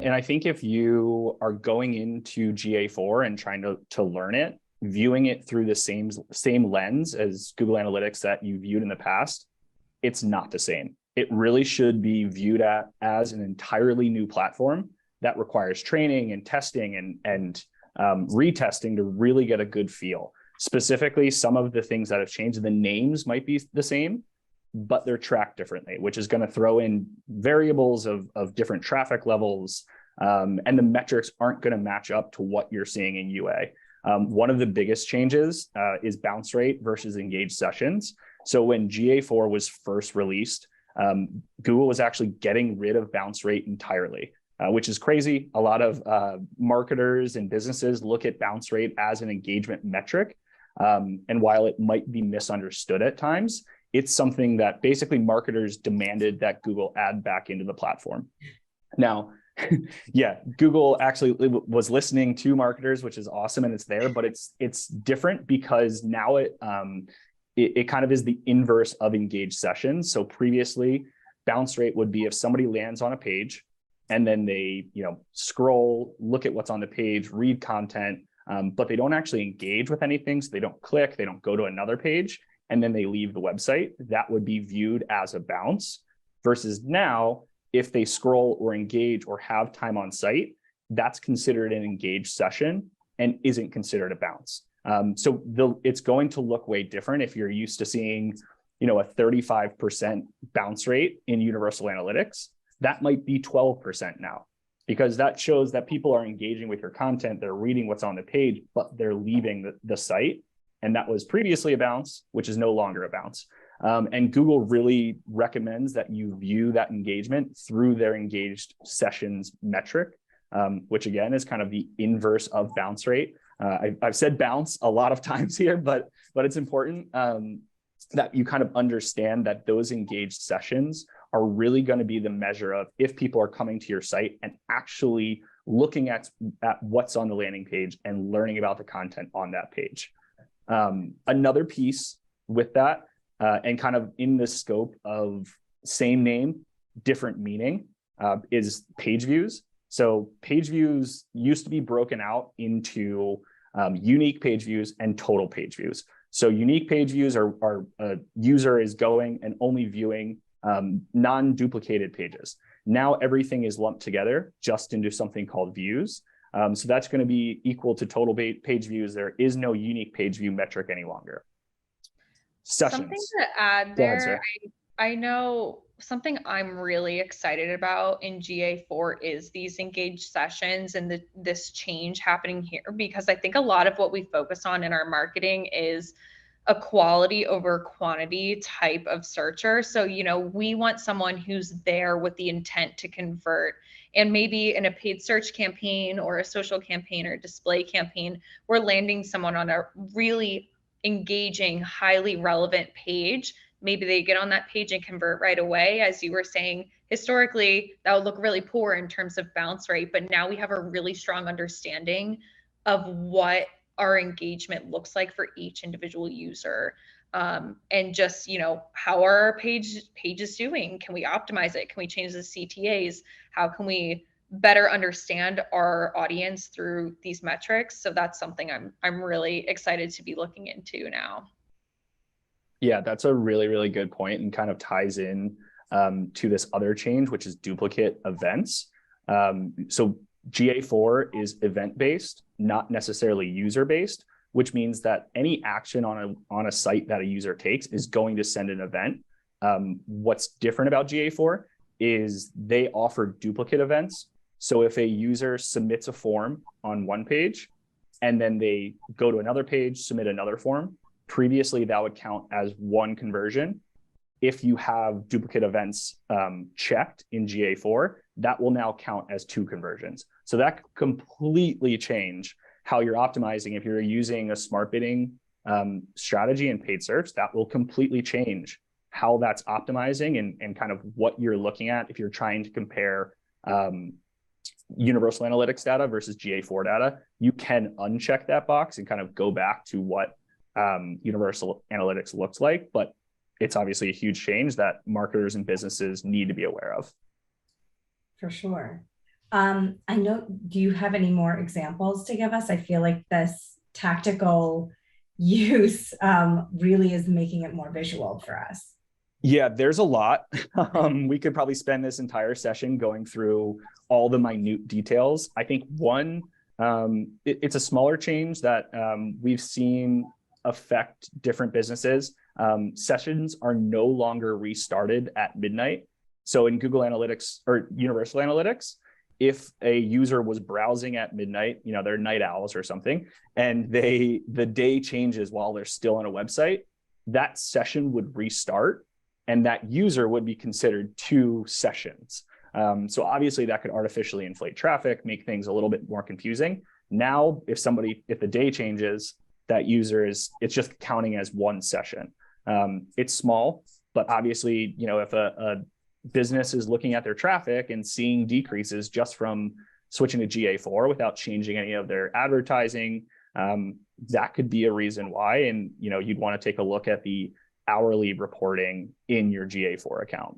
And I think if you are going into GA4 and trying to learn it, viewing it through the same lens as Google Analytics that you viewed in the past, it's not the same. It really should be viewed as an entirely new platform that requires training and testing and retesting to really get a good feel. Specifically, some of the things that have changed, the names might be the same, but they're tracked differently, which is going to throw in variables of different traffic levels, and the metrics aren't going to match up to what you're seeing in UA. One of the biggest changes is bounce rate versus engaged sessions. So when GA4 was first released, Google was actually getting rid of bounce rate entirely, which is crazy. A lot of marketers and businesses look at bounce rate as an engagement metric. And while it might be misunderstood at times, it's something that basically marketers demanded that Google add back into the platform. Now, yeah, Google actually was listening to marketers, which is awesome, and it's there, but it's different because now it kind of is the inverse of engaged sessions. So previously, bounce rate would be if somebody lands on a page and then they scroll, look at what's on the page, read content, but they don't actually engage with anything. So they don't click, they don't go to another page, and then they leave the website. That would be viewed as a bounce. Versus now, if they scroll or engage or have time on site, that's considered an engaged session and isn't considered a bounce. So it's going to look way different if you're used to seeing, a 35% bounce rate in Universal Analytics. That might be 12% now, because that shows that people are engaging with your content, they're reading what's on the page, but they're leaving the site. And that was previously a bounce, which is no longer a bounce. And Google really recommends that you view that engagement through their engaged sessions metric, which again is kind of the inverse of bounce rate. I've said bounce a lot of times here, but it's important that you kind of understand that those engaged sessions are really going to be the measure of if people are coming to your site and actually looking at what's on the landing page and learning about the content on that page. Another piece with that, and kind of in the scope of same name, different meaning, is page views. So page views used to be broken out into unique page views and total page views. So unique page views are a user is going and only viewing non-duplicated pages. Now everything is lumped together just into something called views. So that's going to be equal to total page views. There is no unique page view metric any longer. Sessions. Something to add there, I know something I'm really excited about in GA4 is these engaged sessions and this change happening here, because I think a lot of what we focus on in our marketing is a quality over quantity type of searcher. So, we want someone who's there with the intent to convert. And maybe in a paid search campaign or a social campaign or display campaign, we're landing someone on a really engaging, highly relevant page. Maybe they get on that page and convert right away. As you were saying, historically, that would look really poor in terms of bounce rate, but now we have a really strong understanding of what our engagement looks like for each individual user. And just, how are our pages doing? Can we optimize it? Can we change the CTAs? How can we better understand our audience through these metrics? So that's something I'm really excited to be looking into now. Yeah, that's a really, really good point and kind of ties in to this other change, which is duplicate events. So GA4 is event-based, not necessarily user-based, which means that any action on a site that a user takes is going to send an event. What's different about GA4 is they offer duplicate events. So if a user submits a form on one page and then they go to another page, submit another form, previously that would count as one conversion. If you have duplicate events checked in GA4, that will now count as two conversions. So that could completely change how you're optimizing. If you're using a smart bidding strategy in paid search, that will completely change how that's optimizing and kind of what you're looking at if you're trying to compare Universal Analytics data versus GA4 data. You can uncheck that box and kind of go back to what Universal Analytics looks like, but it's obviously a huge change that marketers and businesses need to be aware of. For sure. I know, do you have any more examples to give us? I feel like this tactical use really is making it more visual for us. Yeah, there's a lot. We could probably spend this entire session going through all the minute details. I think one, it's a smaller change that we've seen affect different businesses. Sessions are no longer restarted at midnight. So in Google Analytics or Universal Analytics, if a user was browsing at midnight, they're night owls or something, and the day changes while they're still on a website, that session would restart and that user would be considered two sessions. So obviously that could artificially inflate traffic, make things a little bit more confusing. Now, if the day changes, that user it's just counting as one session. It's small, but obviously, if a business is looking at their traffic and seeing decreases just from switching to GA4 without changing any of their advertising, that could be a reason why. And, you'd want to take a look at the hourly reporting in your GA4 account.